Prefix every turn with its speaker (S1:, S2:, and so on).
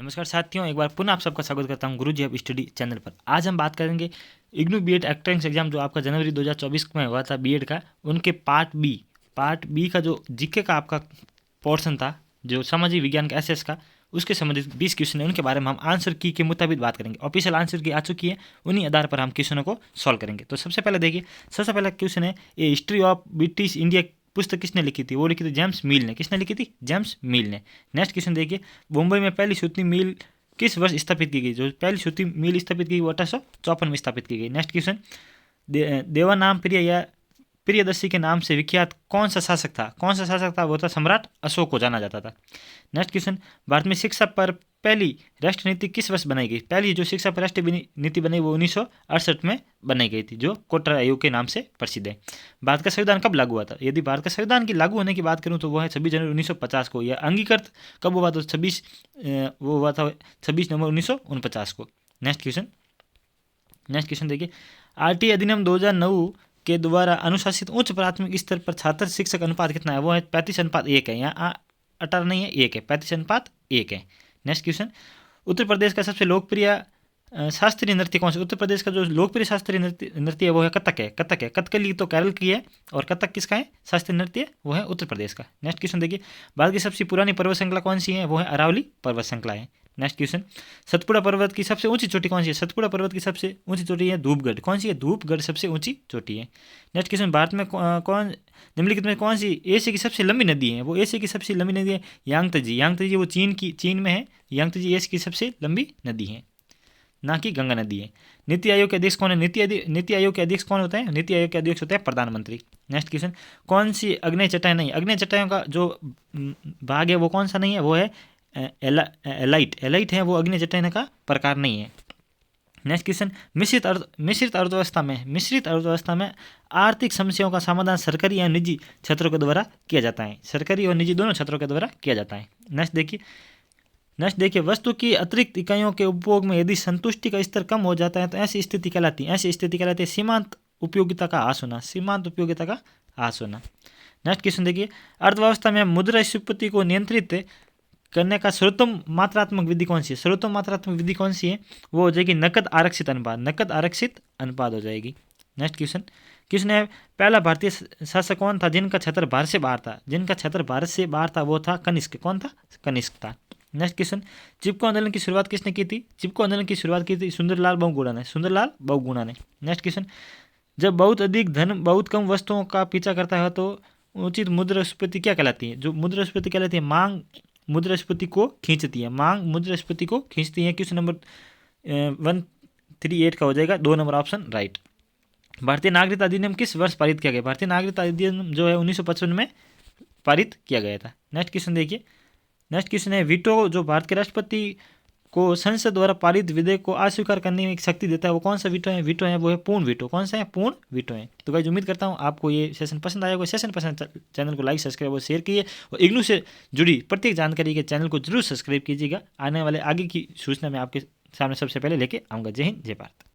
S1: नमस्कार साथियों, एक बार पुनः आप सबका स्वागत करता हूं गुरुजी ऑफ स्टडी चैनल पर। आज हम बात करेंगे इग्नू बीएड एंट्रेंस एग्जाम जो आपका जनवरी 2024 में हुआ था बीएड का, उनके पार्ट बी का जो जीके का आपका पोर्शन था, जो सामाजिक विज्ञान का एसएस का, उसके संबंधित 20 क्वेश्चन है, उनके बारे में हम आंसर की के मुताबिक बात करेंगे। ऑफिशियल आंसर की आ चुकी है, उन्हीं आधार पर हम क्वेश्चनों को सॉल्व करेंगे। तो सबसे पहले देखिए, सबसे पहला क्वेश्चन है, ये हिस्ट्री ऑफ ब्रिटिश इंडिया पुस्तक किसने लिखी थी? वो लिखी थी जेम्स मिल ने। किसने लिखी थी? जेम्स मिल ने। नेक्स्ट क्वेश्चन देखिए, मुंबई में पहली सूती मिल किस वर्ष स्थापित की गई? जो पहली सूती मिल स्थापित की गई वो 1854 में स्थापित की गई। नेक्स्ट क्वेश्चन, देवानाम प्रिय या प्रियदर्शी के नाम से विख्यात कौन सा शासक था? कौन सा शासक था? वो था सम्राट अशोक को जाना जाता था। नेक्स्ट क्वेश्चन, भारत में शिक्षा पर पहली राष्ट्रीय नीति किस वर्ष बनाई गई? पहली जो शिक्षा पर राष्ट्रीय नीति बनी वो 1968 में बनाई गई थी, जो कोटरा आयोग के नाम से प्रसिद्ध है। भारत का संविधान कब लागू हुआ था? यदि भारत का संविधान की लागू होने की बात करूं तो वो है 26 जनवरी 1950 को। यह अंगीकृत कब हुआ? तो 26 नवंबर 1949 को। नेक्स्ट क्वेश्चन देखिए, आरटी अधिनियम 2009 के द्वारा अनुशासित उच्च प्राथमिक स्तर पर छात्र शिक्षक अनुपात कितना है? वो है 35:1 है। यहाँ 18 नहीं है, 1 है, 35:1 है। नेक्स्ट क्वेश्चन, उत्तर प्रदेश का सबसे लोकप्रिय शास्त्रीय नृत्य कौन सा? उत्तर प्रदेश का जो लोकप्रिय शास्त्रीय नृत्य है वो है कथक है। कथकली तो केरल की है और कथक किसका है? शास्त्रीय नृत्य वो है उत्तर प्रदेश का। नेक्स्ट क्वेश्चन देखिए, भारत की सबसे पुरानी पर्वत श्रृंखला कौन सी है? वो है अरावली पर्वत श्रृंखला है। नेक्स्ट क्वेश्चन, सतपुड़ा पर्वत की सबसे ऊंची चोटी कौन सी है? सतपुड़ा पर्वत की सबसे ऊंची चोटी है धूपगढ़। कौन सी है? धूपगढ़ सबसे ऊंची चोटी है। नेक्स्ट क्वेश्चन, भारत में कौन निम्नलिखित में कौन सी एशिया की सबसे लंबी नदी है? वो एशिया की सबसे लंबी नदी है यांगत्जे वो चीन में है। यांगत्जे एशिया की सबसे लंबी नदी है, ना कि गंगा नदी है। नीति आयोग के अध्यक्ष कौन है? नीति आयोग के अध्यक्ष कौन होता है? नीति आयोग के अध्यक्ष होता है प्रधानमंत्री। नेक्स्ट क्वेश्चन, कौन सी अग्नि चट्टान नहीं? अग्नि चट्टानों का जो भाग है वो कौन सा नहीं है? वो है एलाइट है, वो अग्नि चट्टान का प्रकार नहीं है। नेक्स्ट क्वेश्चन, मिश्रित अर्थव्यवस्था में आर्थिक समस्याओं का समाधान सरकारी या निजी क्षेत्रों के द्वारा किया जाता है। सरकारी और निजी दोनों क्षेत्रों के द्वारा किया जाता है। नेक्स्ट देखिए, वस्तु की अतिरिक्त इकाइयों के उपभोग में यदि संतुष्टि का स्तर कम हो जाता है तो ऐसी स्थिति कहलाती है सीमांत उपयोगिता का ह्रास होना। नेक्स्ट क्वेश्चन देखिए, अर्थव्यवस्था में मुद्रास्फीति को नियंत्रित करने का सर्वोत्तम मात्रात्मक विधि कौन सी है? सर्वोत्तम मात्रात्मक विधि कौन सी है? वो हो जाएगी नकद आरक्षित अनुपात हो जाएगी। नेक्स्ट क्वेश्चन है, पहला भारतीय शासक कौन था जिनका क्षेत्र भारत से बाहर था? वो था कनिष्क। कौन था? कनिष्क था। नेक्स्ट क्वेश्चन, चिपको आंदोलन की शुरुआत किसने की थी? चिपको आंदोलन की शुरुआत की थी सुंदरलाल बहुगुणा ने। नेक्स्ट क्वेश्चन, जब बहुत अधिक धन बहुत कम वस्तुओं का पीछा करता है तो उचित मुद्रास्फीति क्या कहलाती है? जो मुद्रास्फीति कहलाती है मांग मुद्रास्फीति को खींचती है। क्वेश्चन नंबर 138 का हो जाएगा 2 नंबर ऑप्शन राइट। भारतीय नागरिकता अधिनियम किस वर्ष पारित किया गया? भारतीय नागरिकता अधिनियम जो है 1955 में पारित किया गया था। नेक्स्ट क्वेश्चन देखिए, नेक्स्ट क्वेश्चन है, वीटो जो भारत के राष्ट्रपति को संसद द्वारा पारित विधेयक को अस्वीकार करने में एक शक्ति देता है, वो कौन सा वीटो है? वो है पूर्ण वीटो। कौन सा है? पूर्ण वीटो है। तो गाइस, उम्मीद करता हूँ आपको ये सेशन पसंद आया होगा। सेशन पसंद चैनल को लाइक सब्सक्राइब और शेयर कीजिए और इग्नू से जुड़ी प्रत्येक जानकारी के चैनल को जरूर सब्सक्राइब कीजिएगा। आने वाले आगे की सूचना मैं आपके सामने सबसे पहले लेके आऊँगा। जय हिंद, जय भारत।